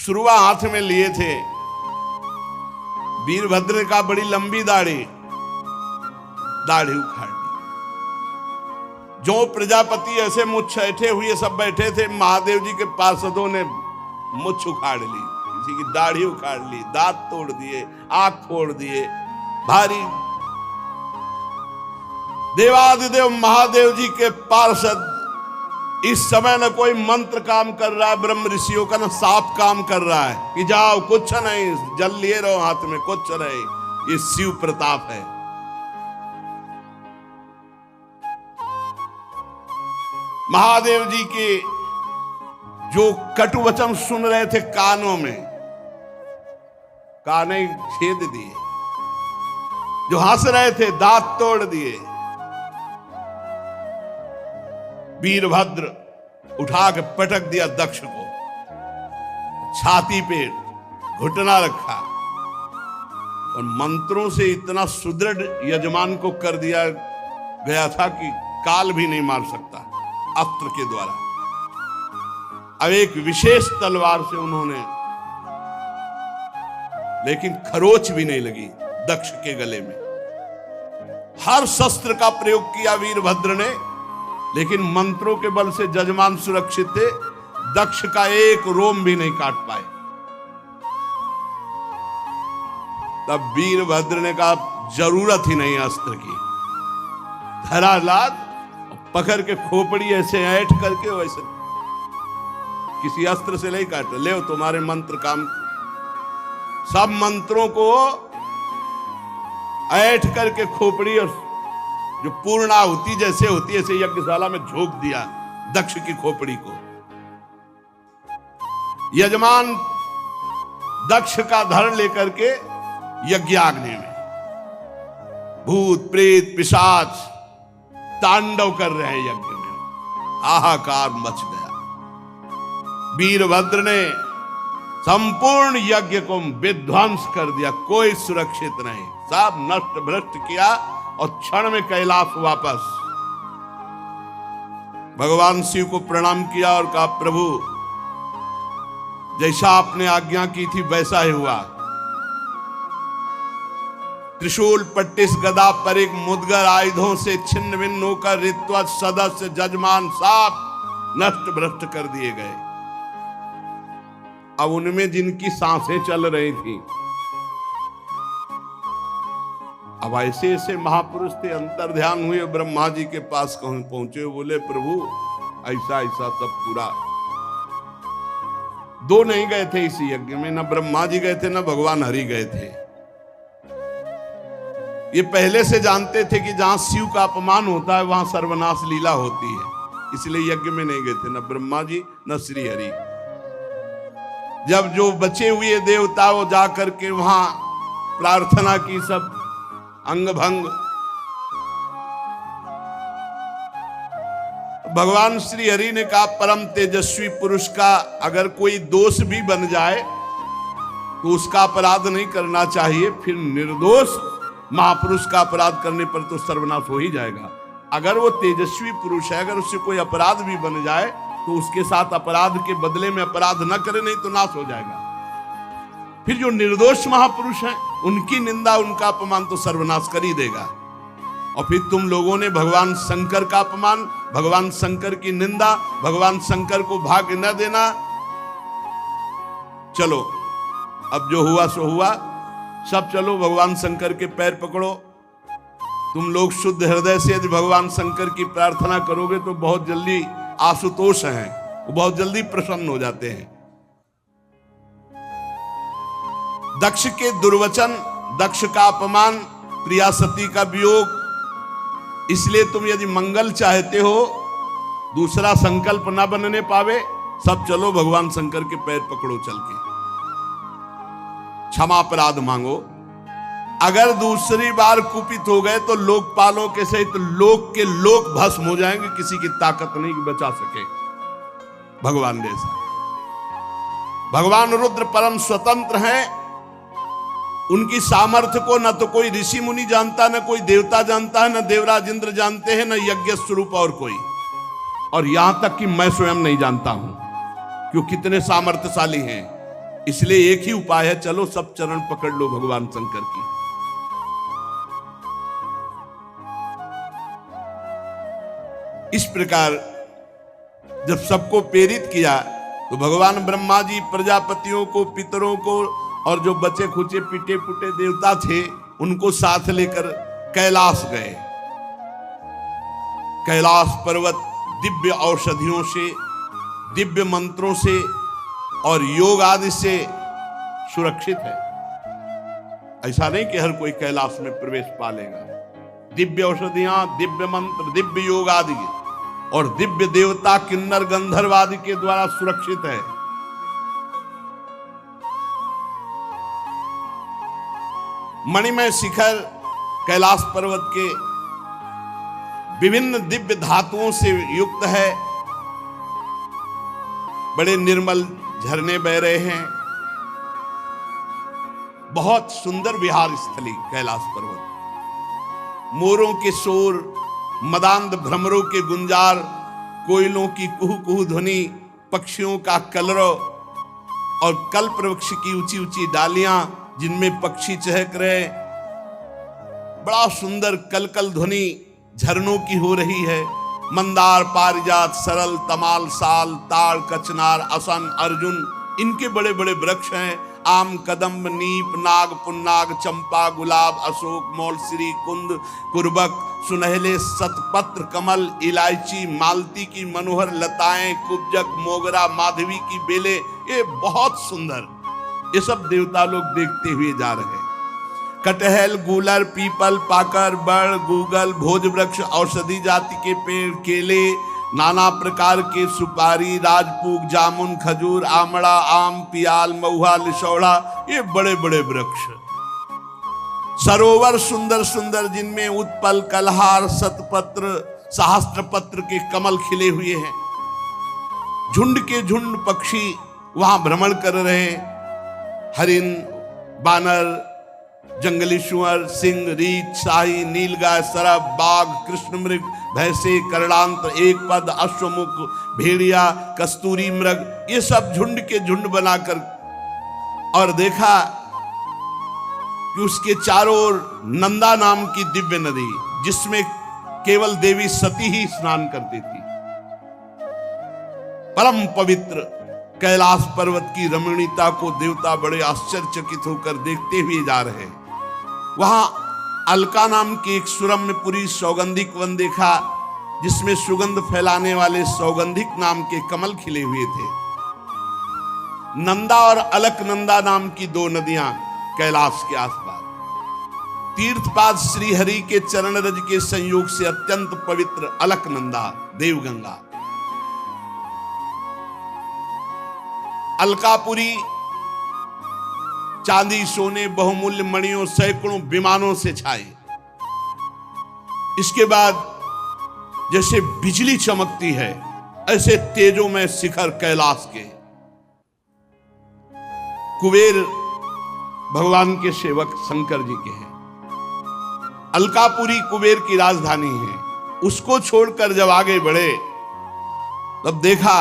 सुरवा हाथ में लिए थे। वीरभद्र का बड़ी लंबी दाढ़ी उखाड़ दी। जो प्रजापति ऐसे मुछ ऐठे हुए सब बैठे थे, महादेव जी के पार्षदों ने मुछ उखाड़ ली, किसी की दाढ़ी उखाड़ ली, दांत तोड़ दिए, आंख फोड़ दिए। भारी देवादिदेव महादेव जी के पार्षद इस समय न कोई मंत्र काम कर रहा है, ब्रह्म ऋषियों का न साप काम कर रहा है कि जाओ कुछ नहीं, जल लिए रहो हाथ में, कुछ नहीं। ये शिव प्रताप है। महादेव जी के जो कटु वचन सुन रहे थे कानों में, काने छेद दिए। जो हंस रहे थे दांत तोड़ दिए। वीरभद्र उठा के पटक दिया दक्ष को, छाती पे घुटना रखा और मंत्रों से इतना सुदृढ़ यजमान को कर दिया गया था कि काल भी नहीं मार सकता अस्त्र के द्वारा। अब एक विशेष तलवार से उन्होंने, लेकिन खरोच भी नहीं लगी दक्ष के गले में। हर शस्त्र का प्रयोग किया वीरभद्र ने, लेकिन मंत्रों के बल से जजमान सुरक्षित थे। दक्ष का एक रोम भी नहीं काट पाए। तब वीरभद्र ने कहा जरूरत ही नहीं अस्त्र की। धरालाद पकड़ के खोपड़ी ऐसे ऐठ करके, वैसे किसी अस्त्र से नहीं काटे। ले तुम्हारे मंत्र काम। सब मंत्रों को ऐठ करके खोपड़ी और जो पूर्णाहुति जैसे होती है, ऐसे यज्ञशाला में झोंक दिया दक्ष की खोपड़ी को। यजमान दक्ष का धड़ लेकर के यज्ञाग्नि में भूत प्रेत पिशाच तांडव कर रहे हैं यज्ञ में। हाहाकार मच गया। वीरभद्र ने संपूर्ण यज्ञ को विध्वंस कर दिया। कोई सुरक्षित नहीं, सब नष्ट भ्रष्ट किया और क्षण में कैलाश वापस। भगवान शिव को प्रणाम किया और कहा प्रभु जैसा आपने आज्ञा की थी वैसा ही हुआ। त्रिशूल पट्टिस गदा पर एक मुदगर आयुधों से छिन्न भिन्न होकर ऋत्वत सदस्य जजमान साफ नष्ट भ्रष्ट कर दिए गए। अब उनमें जिनकी सांसें चल रही थी, अब ऐसे ऐसे महापुरुष थे, अंतर ध्यान हुए, ब्रह्मा जी के पास पहुंचे, बोले प्रभु ऐसा ऐसा सब पूरा। दो नहीं गए थे इस यज्ञ में, न ब्रह्मा जी गए थे न भगवान हरि गए थे। ये पहले से जानते थे कि जहां शिव का अपमान होता है वहां सर्वनाश लीला होती है, इसलिए यज्ञ में नहीं गए थे न ब्रह्मा जी न श्री हरि। जब जो बचे हुए देवता वो जाकर के वहां प्रार्थना की, सब अंग भंग। भगवान श्री हरि ने कहा परम तेजस्वी पुरुष का अगर कोई दोष भी बन जाए तो उसका अपराध नहीं करना चाहिए, फिर निर्दोष महापुरुष का अपराध करने पर तो सर्वनाश हो ही जाएगा। अगर वो तेजस्वी पुरुष है, अगर उससे कोई अपराध भी बन जाए तो उसके साथ अपराध के बदले में अपराध न करे, नहीं तो नाश हो जाएगा। फिर जो निर्दोष महापुरुष हैं उनकी निंदा उनका अपमान तो सर्वनाश कर ही देगा। और फिर तुम लोगों ने भगवान शंकर का अपमान, भगवान शंकर की निंदा, भगवान शंकर को भाग्य न देना। चलो अब जो हुआ सो हुआ, सब चलो भगवान शंकर के पैर पकड़ो। तुम लोग शुद्ध हृदय से यदि भगवान शंकर की प्रार्थना करोगे तो बहुत जल्दी आशुतोष हैं, वो बहुत जल्दी प्रसन्न हो जाते हैं। दक्ष के दुर्वचन, दक्ष का अपमान, प्रिया सती का वियोग, इसलिए तुम यदि मंगल चाहते हो, दूसरा संकल्प ना बनने पावे, सब चलो भगवान शंकर के पैर पकड़ो चल के, क्षमा अपराध मांगो। अगर दूसरी बार कुपित हो गए तो लोकपालों के सहित लोक के लोक भस्म हो जाएंगे, किसी की ताकत नहीं बचा सके भगवान जैसा। भगवान रुद्र परम स्वतंत्र हैं, उनकी सामर्थ्य को न तो कोई ऋषि मुनि जानता, न कोई देवता जानता है, न देवराज इंद्र जानते हैं, न यज्ञ स्वरूप और कोई, और यहां तक कि मैं स्वयं नहीं जानता हूं कि वो कितने सामर्थ्यशाली हैं। इसलिए एक ही उपाय है, चलो सब चरण पकड़ लो भगवान शंकर की। इस प्रकार जब सबको प्रेरित किया तो भगवान ब्रह्मा जी प्रजापतियों को, पितरों को और जो बचे खुचे पिटे पुटे देवता थे उनको साथ लेकर कैलाश गए। कैलाश पर्वत दिव्य औषधियों से, दिव्य मंत्रों से और योग आदि से सुरक्षित है। ऐसा नहीं कि हर कोई कैलाश में प्रवेश पा लेगा। दिव्य औषधियां, दिव्य मंत्र, दिव्य योग आदि और दिव्य देवता किन्नर गंधर्व आदि के द्वारा सुरक्षित है। मणिमय शिखर कैलाश पर्वत के विभिन्न दिव्य धातुओं से युक्त है। बड़े निर्मल झरने बह रहे हैं। बहुत सुंदर विहार स्थली कैलाश पर्वत। मोरों के शोर, मदांध भ्रमरों के गुंजार, कोयलों की कुहू कुहू ध्वनि, पक्षियों का कलरव और कल्प वृक्ष की ऊंची ऊंची डालियां जिनमें पक्षी चहक रहे, बड़ा सुंदर कलकल ध्वनि झरनों की हो रही है। मंदार, पारिजात, सरल, तमाल, साल, ताड़, कचनार, असन, अर्जुन, इनके बड़े बड़े वृक्ष हैं। आम, कदम्ब, नीप, नाग, पुन्नाग, चंपा, गुलाब, अशोक, मौलश्री, कुंद, कुर्बक, सुनहले शतपत्र, कमल, इलायची, मालती की मनोहर लताएं, कुब्जक, मोगरा, माधवी की बेलें, ये बहुत सुंदर, ये सब देवता लोग देखते हुए जा रहे हैं। कटहल, गूलर, पीपल, पाकर, बड़, गूगल, भोज वृक्ष, औषधि जाति के पेड़, केले, नाना प्रकार के सुपारी, राजपूग, जामुन, खजूर, आमड़ा, आम, पियाल, महुआ, लिशौड़ा, ये बड़े बड़े वृक्ष। सरोवर सुंदर सुंदर जिनमें उत्पल, कलहार, शतपत्र, सहस्त्रपत्र के कमल खिले हुए हैं। झुंड के झुंड पक्षी वहां भ्रमण कर रहे हैं। हरिन, बानर, जंगली सुअर, सिंह, रीछ, शाही, नीलगाय, सरब, बाघ, कृष्ण मृग, भैंसे, करणांत, एक पद, अश्वमुख, भेड़िया, कस्तूरी मृग, ये सब झुंड के झुंड बनाकर, और देखा कि उसके चारों ओर नंदा नाम की दिव्य नदी, जिसमें केवल देवी सती ही स्नान करती थी। परम पवित्र कैलाश पर्वत की रमणीयता को देवता बड़े आश्चर्यचकित होकर देखते हुए जा रहे हैं। वहां अलका नाम की एक सुरम्यपुरी सौगंधिक वन देखा, जिसमें सुगंध फैलाने वाले सौगंधिक नाम के कमल खिले हुए थे। नंदा और अलकनंदा नाम की दो नदियां कैलाश के आसपास। तीर्थपाद श्री हरि के चरण रज के संयोग से अत्यंत पवित्र अलकनंदा, देवगंगा। अलकापुरी चांदी, सोने, बहुमूल्य मणियों, सैकड़ों विमानों से छाए। इसके बाद जैसे बिजली चमकती है, ऐसे तेजों में शिखर कैलाश के। कुबेर भगवान के सेवक शंकर जी के हैं। अलकापुरी कुबेर की राजधानी है। उसको छोड़कर जब आगे बढ़े तब देखा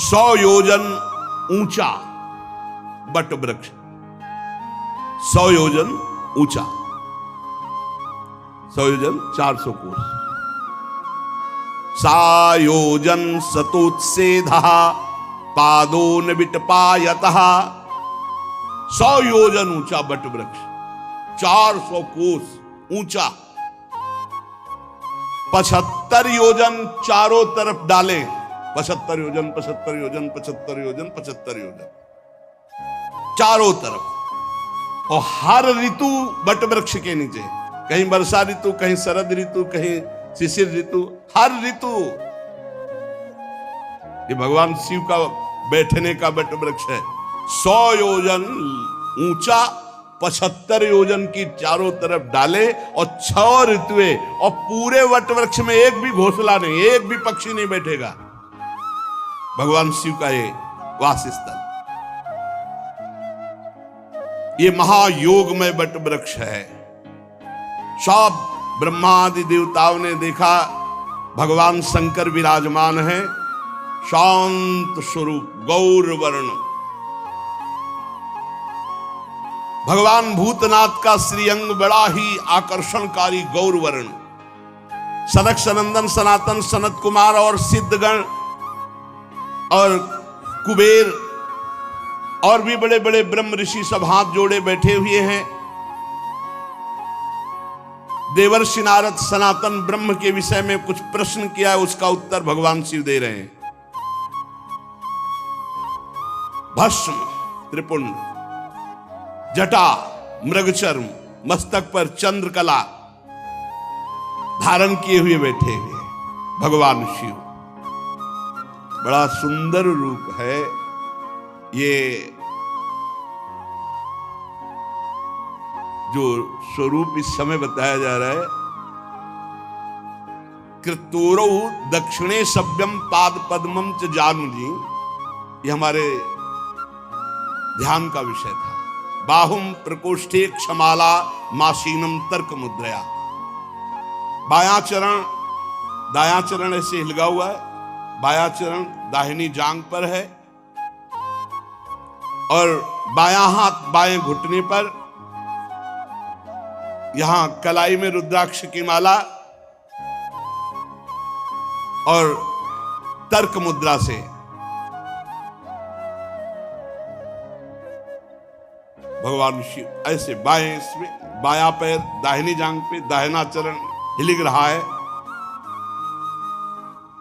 100 योजन ऊंचा बट वृक्ष, 100 योजन ऊंचा, 100 योजन 400 कोस। सायोजन सतोत्सेधः पादो न विटपायतः। 100 योजन ऊंचा बट वृक्ष, 400 कोस ऊंचा। 75 योजन चारों तरफ डाले। 75 योजन, 75 योजन, 75 योजन, 75 योजन चारों तरफ। और हर ऋतु बट वृक्ष के नीचे, कहीं वर्षा ऋतु, कहीं शरद ऋतु, कहीं शिशिर ऋतु, हर ऋतु। ये भगवान शिव का बैठने का बट वृक्ष है। 100 योजन ऊंचा, 75 योजन की चारों तरफ डाले और 6 ऋतुएं, और पूरे वट वृक्ष में एक भी घोंसला नहीं, एक भी पक्षी नहीं बैठेगा। भगवान शिव का ये वास स्थल, ये महायोगमय बट वृक्ष है। सब ब्रह्मादि देवताओं ने देखा भगवान शंकर विराजमान हैं शांत स्वरूप गौर वर्ण। भगवान भूतनाथ का श्रीअंग बड़ा ही आकर्षणकारी गौर वर्ण। सनक सनंदन सनातन सनत कुमार और सिद्धगण और कुबेर और भी बड़े बड़े ब्रह्म ऋषि सब हाथ जोड़े बैठे हुए हैं। देवर्षि नारद सनातन ब्रह्म के विषय में कुछ प्रश्न किया है, उसका उत्तर भगवान शिव दे रहे हैं। भस्म त्रिपुंड, जटा मृगचर्म, मस्तक पर चंद्रकला धारण किए हुए बैठे हुए भगवान शिव। बड़ा सुंदर रूप है ये। जो स्वरूप इस समय बताया जा रहा है, कृतोरौ दक्षिणे सभ्यम पाद पद्मम च जानुजी, ये हमारे ध्यान का विषय था। बाहुम प्रकोष्ठे क्षमाला मासीनम तर्क मुद्रया। बायां चरण दायां चरण ऐसे हिलगा हुआ है, बायां चरण दाहिनी जांग पर है और बायां हाथ बाएं घुटने पर, यहां कलाई में रुद्राक्ष की माला और तर्क मुद्रा से भगवान शिव ऐसे बाएं इसमें, बायां पैर दाहिनी जांग पे, दाहिना चरण हिलिग रहा है।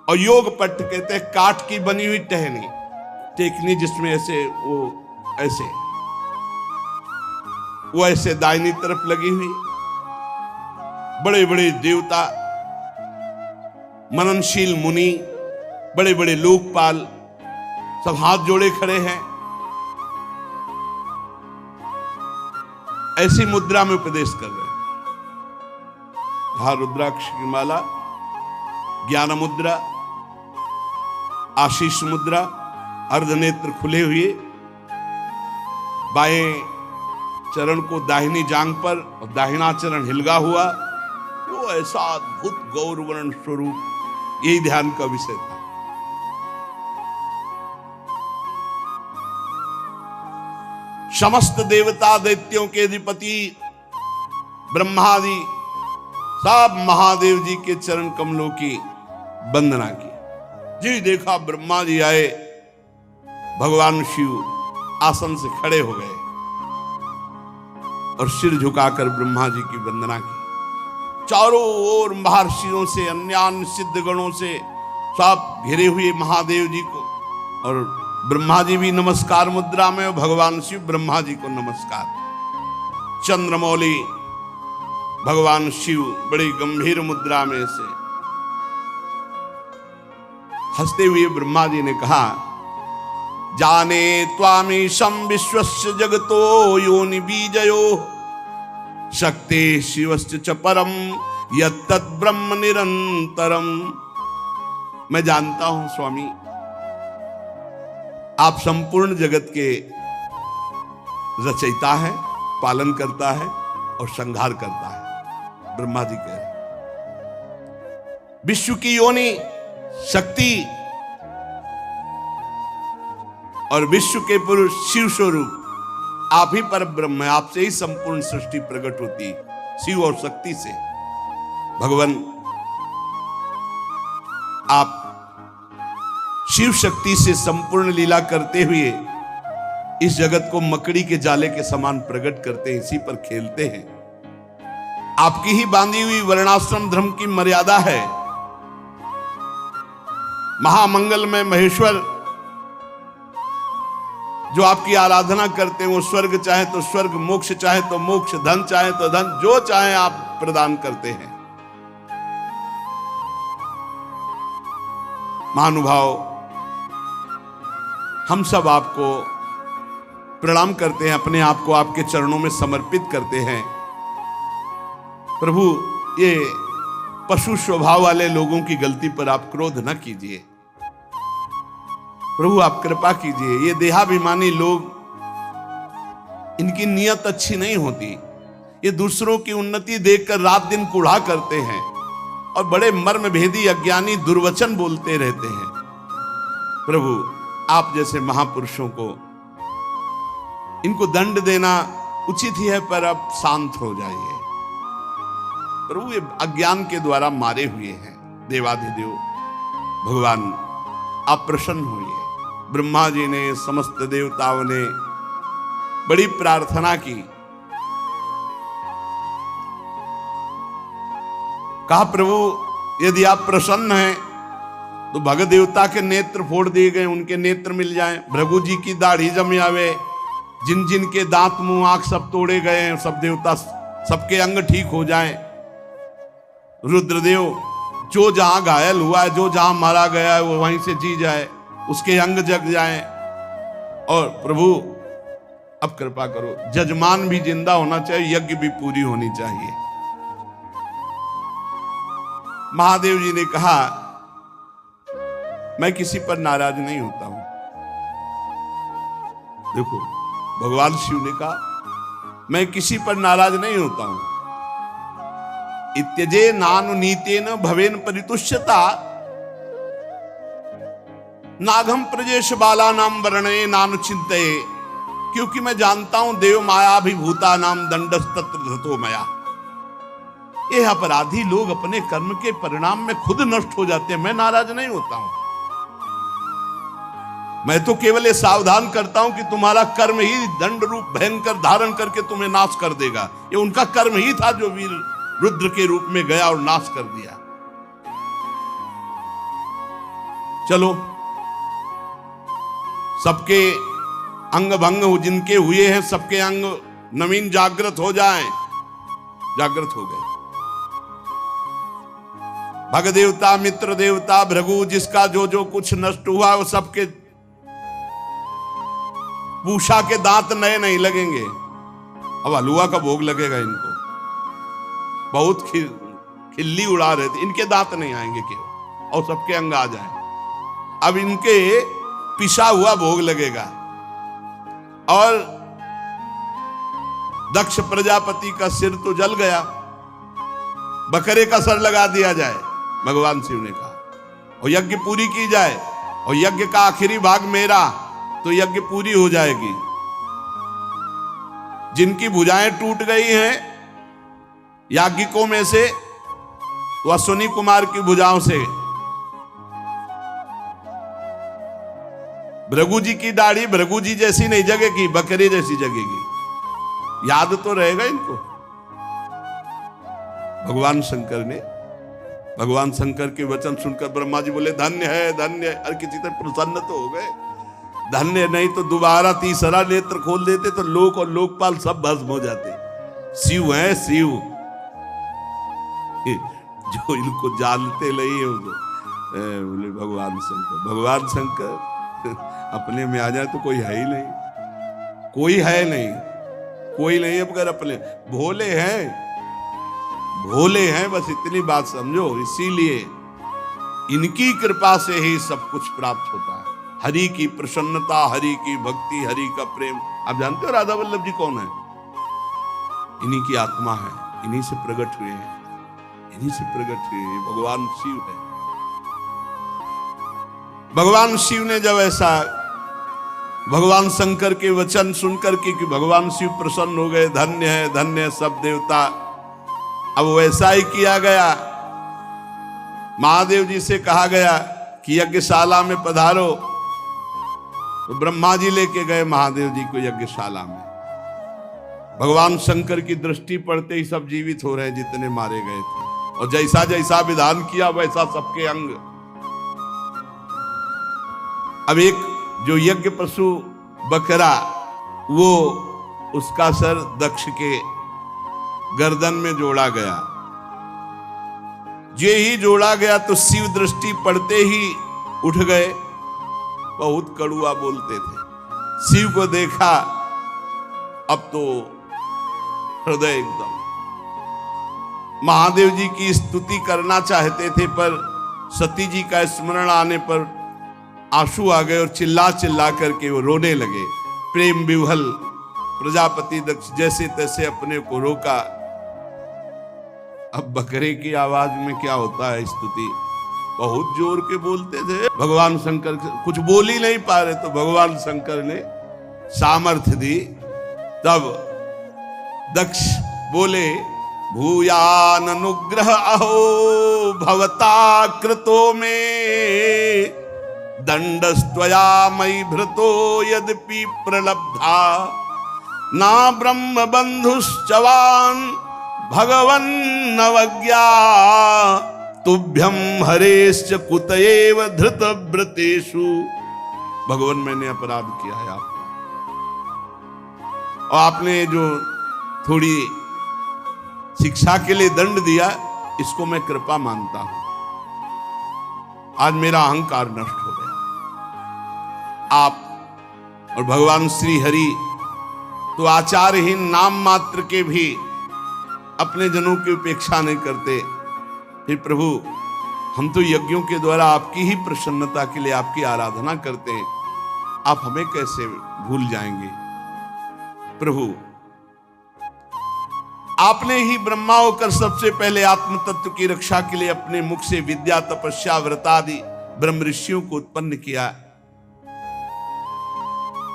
और योग पट्ट कहते हैं काठ की बनी हुई टहनी, टेकनी जिसमें ऐसे वो ऐसे दाहिनी तरफ लगी हुई। बड़े बड़े देवता, मननशील मुनि, बड़े बड़े लोकपाल सब हाथ जोड़े खड़े हैं। ऐसी मुद्रा में उपदेश कर रहे हैं। रुद्राक्ष की माला, ज्ञान मुद्रा, आशीष मुद्रा, अर्धनेत्र खुले हुए, बाएं चरण को दाहिनी जांग पर और दाहिना चरण हिलगा हुआ, वो ऐसा अद्भुत गौरवर्ण स्वरूप, यही ध्यान का विषय था। समस्त देवता दैत्यों के अधिपति ब्रह्मादि सब महादेव जी के चरण कमलों की वंदना की। जी देखा ब्रह्मा जी आए, भगवान शिव आसन से खड़े हो गए और सिर झुकाकर ब्रह्मा जी की वंदना की। चारों ओर महर्षियों से, अन्य सिद्ध गणों से सब घिरे हुए महादेव जी को, और ब्रह्मा जी भी नमस्कार मुद्रा में, भगवान शिव ब्रह्मा जी को नमस्कार। चंद्रमौली भगवान शिव बड़ी गंभीर मुद्रा में से हंसते हुए ब्रह्मा जी ने कहा, जाने त्वामीशं विश्वस्य जगतो योनि बीजयो शक्ति शिवस्य च परम यत्तत् ब्रह्म निरंतरम। मैं जानता हूं स्वामी, आप संपूर्ण जगत के रचयिता है, पालन करता है और संहार करता है। ब्रह्मा जी कह रहे विश्व की योनि शक्ति और विश्व के पुरुष शिव स्वरूप आप ही पर ब्रह्म है, आपसे ही संपूर्ण सृष्टि प्रकट होती है, शिव और शक्ति से। भगवान आप शिव शक्ति से संपूर्ण लीला करते हुए इस जगत को मकड़ी के जाले के समान प्रकट करते हैं, इसी पर खेलते हैं। आपकी ही बांधी हुई वर्णाश्रम धर्म की मर्यादा है। महामंगल में महेश्वर जो आपकी आराधना करते हैं, वो स्वर्ग चाहे तो स्वर्ग, मोक्ष चाहे तो मोक्ष, धन चाहे तो धन, जो चाहे आप प्रदान करते हैं। महानुभाव, हम सब आपको प्रणाम करते हैं, अपने आप को आपके चरणों में समर्पित करते हैं। प्रभु, ये पशु स्वभाव वाले लोगों की गलती पर आप क्रोध न कीजिए। प्रभु आप कृपा कीजिए। ये देहाभिमानी लोग, इनकी नीयत अच्छी नहीं होती। ये दूसरों की उन्नति देखकर रात दिन कूढ़ा करते हैं और बड़े मर्म भेदी अज्ञानी दुर्वचन बोलते रहते हैं। प्रभु आप जैसे महापुरुषों को इनको दंड देना उचित ही है, पर अब शांत हो जाइए। प्रभु ये अज्ञान के द्वारा मारे हुए हैं देवाधिदेव भगवान, आप प्रसन्न होइए। ब्रह्मा जी ने, समस्त देवताओं ने बड़ी प्रार्थना की, कहा प्रभु यदि आप प्रसन्न हैं तो भगत देवता के नेत्र फोड़ दिए गए, उनके नेत्र मिल जाएं। भृगु जी की दाढ़ी जम आवे, जिन जिन के दांत मुंह आंख सब तोड़े गए हैं, सब देवता सबके अंग ठीक हो जाएं। रुद्रदेव जो जहां घायल हुआ है, जो जहां मारा गया है, वो वहीं से जी जाए, उसके अंग जग जाएं। और प्रभु अब कृपा करो, जजमान भी जिंदा होना चाहिए, यज्ञ भी पूरी होनी चाहिए। महादेव जी ने कहा मैं किसी पर नाराज नहीं होता हूं। देखो भगवान शिव ने कहा मैं किसी पर नाराज नहीं होता हूं। इत्यजे नानु नीतेन भवेन परितुष्यता नागम प्रजेश बाला नाम वर्णे नानु चिंतये, क्योंकि मैं जानता हूं देव मायाभिभूता नाम दंडस्तत्र धतो मया। ये अपराधी लोग अपने कर्म के परिणाम में खुद नष्ट हो जाते हैं, मैं नाराज नहीं होता हूं। मैं तो केवल ये सावधान करता हूं कि तुम्हारा कर्म ही दंड रूप भयंकर धारण करके तुम्हें नाश कर देगा। ये उनका कर्म ही था जो वीर रुद्र के रूप में गया और नाश कर दिया। चलो सबके अंग भंग जिनके हुए हैं, सबके अंग नवीन जागृत हो जाएं। जागृत हो गए भग देवता, मित्र देवता, भृगु, जिसका जो जो कुछ नष्ट हुआ वो सबके पूषा के दांत नए नहीं लगेंगे। अब हलुआ का भोग लगेगा इनको, बहुत खिल्ली उड़ा रहे थे, इनके दांत नहीं आएंगे केवल, और सबके अंग आ जाए। अब इनके पिसा हुआ भोग लगेगा। और दक्ष प्रजापति का सिर तो जल गया, बकरे का सर लगा दिया जाए, भगवान शिव ने कहा, और यज्ञ पूरी की जाए, और यज्ञ का आखिरी भाग मेरा, तो यज्ञ पूरी हो जाएगी। जिनकी भुजाएं टूट गई हैं याज्ञिकों में से, वह अश्विनी कुमार की भुजाओं से, भृगु जी की दाढ़ी भृगु जी जैसी नहीं जगेगी, बकरे जैसी जगेगी। याद तो रहेगा इनको। भगवान शंकर के वचन सुनकर ब्रह्मा जी बोले धन्य है, धन्य है। अरे किसी तरह प्रसन्न तो हो गए। धन्य नहीं तो दोबारा तीसरा नेत्र खोल देते तो लोक और लोकपाल सब भस्म हो जाते। शिव है शिव, जो इनको जानते नहीं है बोले भगवान शंकर अपने में आ जाए तो कोई है ही नहीं, कोई है नहीं, कोई नहीं। अब अगर अपने भोले हैं बस इतनी बात समझो। इसीलिए इनकी कृपा से ही सब कुछ प्राप्त होता है। हरि की प्रसन्नता, हरि की भक्ति, हरि का प्रेम। आप जानते हो राधा वल्लभ जी कौन है? इन्हीं की आत्मा है, इन्हीं से प्रकट हुए हैं, इन्हीं से प्रकट हुए हैं। भगवान शिव है। भगवान शिव ने जब ऐसा भगवान शंकर के वचन सुनकर के कि भगवान शिव प्रसन्न हो गए, धन्य है, धन्य है सब देवता, अब वैसा ही किया गया। महादेव जी से कहा गया कि यज्ञशाला में पधारो, तो ब्रह्मा जी लेके गए महादेव जी को यज्ञशाला में। भगवान शंकर की दृष्टि पड़ते ही सब जीवित हो रहे जितने मारे गए थे, और जैसा जैसा विधान किया वैसा सबके अंग। अब एक जो यज्ञ पशु बकरा, वो उसका सर दक्ष के गर्दन में जोड़ा गया। जे ही जोड़ा गया तो शिव दृष्टि पड़ते ही उठ गए। बहुत कड़ुआ बोलते थे। शिव को देखा अब तो हृदय एकदम, महादेव जी की स्तुति करना चाहते थे, पर सती जी का स्मरण आने पर आंसू आ गए और चिल्ला चिल्ला करके वो रोने लगे। प्रेम विह्वल प्रजापति दक्ष जैसे तैसे अपने को रोका। अब बकरे की आवाज में क्या होता है स्तुति, बहुत जोर के बोलते थे। भगवान शंकर कुछ बोल ही नहीं पा रहे, तो भगवान शंकर ने सामर्थ्य दी। तब दक्ष बोले, भूयान अनुग्रह अहो भवता कृतो में, दंडस्त्वया मयि भृतो यद्यपि प्रलब्धा, ना ब्रह्म बंधुश्चवान भगवन् अवज्ञा, तुभ्यं हरेश्च कुतएव धृत व्रतेषु। भगवान मैंने अपराध किया है आप, और आपने जो थोड़ी शिक्षा के लिए दंड दिया, इसको मैं कृपा मानता हूं। आज मेरा अहंकार नष्ट हो गया। आप और भगवान श्री हरि तो आचारहीन नाम मात्र के भी अपने जनों की उपेक्षा नहीं करते। फिर प्रभु, हम तो यज्ञों के द्वारा आपकी ही प्रसन्नता के लिए आपकी आराधना करते हैं, आप हमें कैसे भूल जाएंगे? प्रभु, आपने ही ब्रह्मा होकर सबसे पहले आत्म तत्व की रक्षा के लिए अपने मुख से विद्या, तपस्या, व्रतादि ब्रह्म ऋषियों को उत्पन्न किया।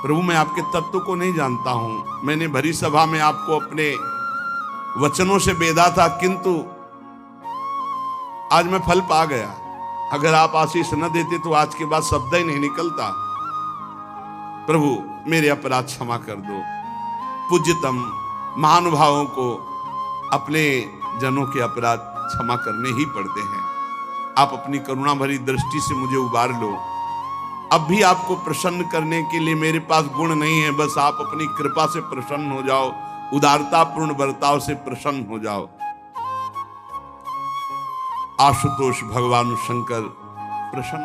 प्रभु, मैं आपके तत्व को नहीं जानता हूं। मैंने भरी सभा में आपको अपने वचनों से बेधा था, किंतु आज मैं फल पा गया। अगर आप आशीष न देते तो आज के बाद शब्द ही नहीं निकलता। प्रभु, मेरे अपराध क्षमा कर दो। पूज्यतम महानुभावों को अपने जनों के अपराध क्षमा करने ही पड़ते हैं। आप अपनी करुणा भरी दृष्टि से मुझे उबार लो। अब भी आपको प्रसन्न करने के लिए मेरे पास गुण नहीं है, बस आप अपनी कृपा से प्रसन्न हो जाओ, उदारतापूर्ण बर्ताव से प्रसन्न हो जाओ। आशुतोष भगवान शंकर प्रसन्न